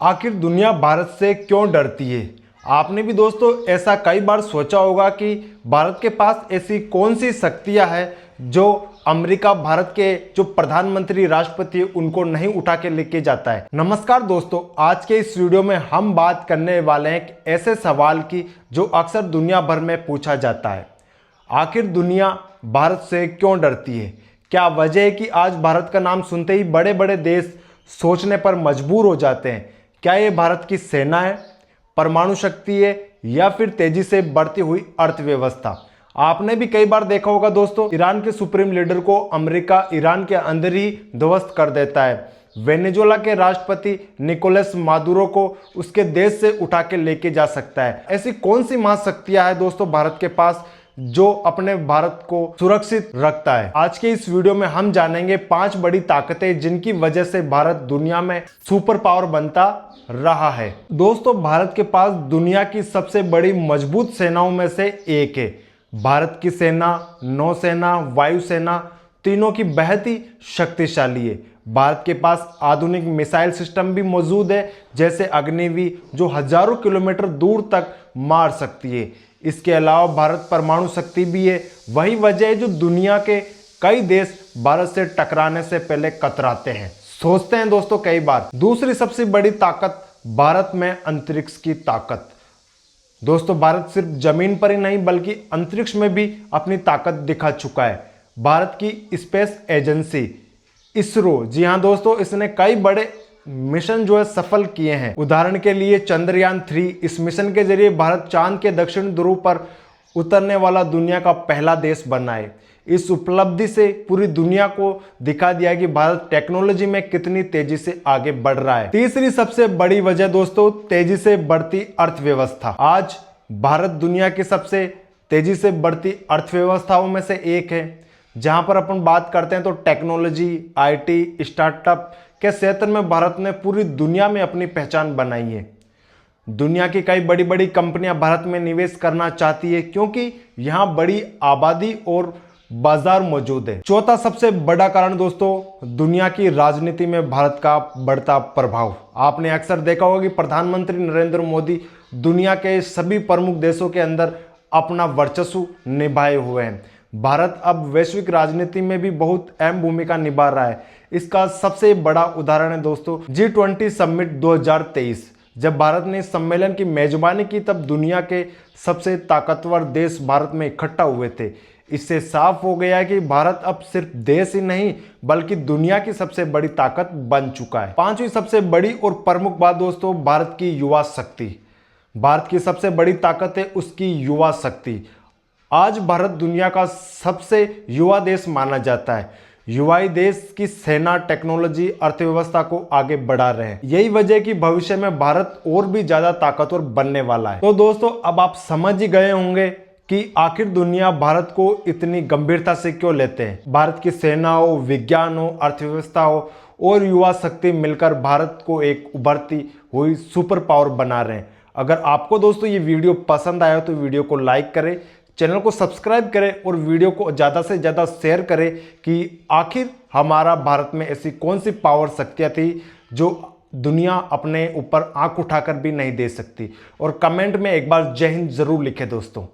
आखिर दुनिया भारत से क्यों डरती है? आपने भी दोस्तों ऐसा कई बार सोचा होगा कि भारत के पास ऐसी कौन सी शक्तियां हैं जो अमेरिका भारत के जो प्रधानमंत्री राष्ट्रपति उनको नहीं उठा के लेके जाता है। नमस्कार दोस्तों, आज के इस वीडियो में हम बात करने वाले हैं एक ऐसे सवाल की जो अक्सर दुनिया भर में पूछा जाता है। आखिर दुनिया भारत से क्यों डरती है? क्या वजह है कि आज भारत का नाम सुनते ही बड़े बड़े देश सोचने पर मजबूर हो जाते हैं? क्या ये भारत की सेना है, परमाणु शक्ति है, या फिर तेजी से बढ़ती हुई अर्थव्यवस्था? आपने भी कई बार देखा होगा दोस्तों, ईरान के सुप्रीम लीडर को अमेरिका ईरान के अंदर ही ध्वस्त कर देता है। वेनेजुएला के राष्ट्रपति निकोलस मादुरो को उसके देश से उठा के लेके जा सकता है। ऐसी कौन सी महाशक्तियां हैं दोस्तों भारत के पास जो अपने भारत को सुरक्षित रखता है? आज के इस वीडियो में हम जानेंगे 5 बड़ी ताकतें जिनकी वजह से भारत दुनिया में सुपर पावर बनता रहा है। दोस्तों, भारत के पास दुनिया की सबसे बड़ी मजबूत सेनाओं में से एक है। भारत की सेना, नौसेना, वायुसेना तीनों की बेहद ही शक्तिशाली है। भारत के पास आधुनिक मिसाइल सिस्टम भी मौजूद है, जैसे अग्निवीर, जो हजारों किलोमीटर दूर तक मार सकती है। इसके अलावा भारत परमाणु शक्ति भी है। वही वजह है जो दुनिया के कई देश भारत से टकराने से पहले कतराते हैं, सोचते हैं दोस्तों कई बार। दूसरी सबसे बड़ी ताकत भारत में अंतरिक्ष की ताकत। दोस्तों, भारत सिर्फ जमीन पर ही नहीं बल्कि अंतरिक्ष में भी अपनी ताकत दिखा चुका है। भारत की स्पेस एजेंसी इसरो, जी हां दोस्तों, इसने कई बड़े मिशन जो है सफल किए हैं। उदाहरण के लिए चंद्रयान 3, इस मिशन के जरिए भारत चांद के दक्षिण ध्रुव पर उतरने वाला दुनिया का पहला देश बना है। इस उपलब्धि से पूरी दुनिया को दिखा दिया कि भारत टेक्नोलॉजी में कितनी तेजी से आगे बढ़ रहा है। तीसरी सबसे बड़ी वजह दोस्तों, तेजी से बढ़ती अर्थव्यवस्था। आज भारत दुनिया की सबसे तेजी से बढ़ती अर्थव्यवस्थाओं में से एक है। जहां पर अपन बात करते हैं तो टेक्नोलॉजी, आईटी, स्टार्टअप के क्षेत्र में भारत ने पूरी दुनिया में अपनी पहचान बनाई है। दुनिया की कई बड़ी बड़ी कंपनियां भारत में निवेश करना चाहती है क्योंकि यहां बड़ी आबादी और बाजार मौजूद है। चौथा सबसे बड़ा कारण दोस्तों, दुनिया की राजनीति में भारत का बढ़ता प्रभाव। आपने अक्सर देखा होगा कि प्रधानमंत्री नरेंद्र मोदी दुनिया के सभी प्रमुख देशों के अंदर अपना वर्चस्व निभाए हुए हैं। भारत अब वैश्विक राजनीति में भी बहुत अहम भूमिका निभा रहा है। इसका सबसे बड़ा उदाहरण है दोस्तों G20 समिट 2023। जब भारत ने इस सम्मेलन की मेजबानी की तब दुनिया के सबसे ताकतवर देश भारत में इकट्ठा हुए थे। इससे साफ हो गया कि भारत अब सिर्फ देश ही नहीं बल्कि दुनिया की सबसे बड़ी ताकत बन चुका है। पांचवी सबसे बड़ी और प्रमुख बात दोस्तों, भारत की युवा शक्ति। भारत की सबसे बड़ी ताकत है उसकी युवा शक्ति। आज भारत दुनिया का सबसे युवा देश माना जाता है। युवाई देश की सेना, टेक्नोलॉजी, अर्थव्यवस्था को आगे बढ़ा रहे हैं। यही वजह है कि भविष्य में भारत और भी ज्यादा ताकतवर बनने वाला है। तो दोस्तों, अब आप समझ ही गए होंगे कि आखिर दुनिया भारत को इतनी गंभीरता से क्यों लेते हैं। भारत की सेना हो, विज्ञान हो, अर्थव्यवस्था हो और युवा शक्ति मिलकर भारत को एक उभरती हुई सुपर पावर बना रहे हैं। अगर आपको दोस्तों ये वीडियो पसंद आया तो वीडियो को लाइक करें, चैनल को सब्सक्राइब करें और वीडियो को ज़्यादा से ज़्यादा शेयर करें कि आखिर हमारा भारत में ऐसी कौन सी पावर शक्तियाँ थी जो दुनिया अपने ऊपर आंख उठाकर भी नहीं दे सकती। और कमेंट में एक बार जय हिंद जरूर लिखें दोस्तों।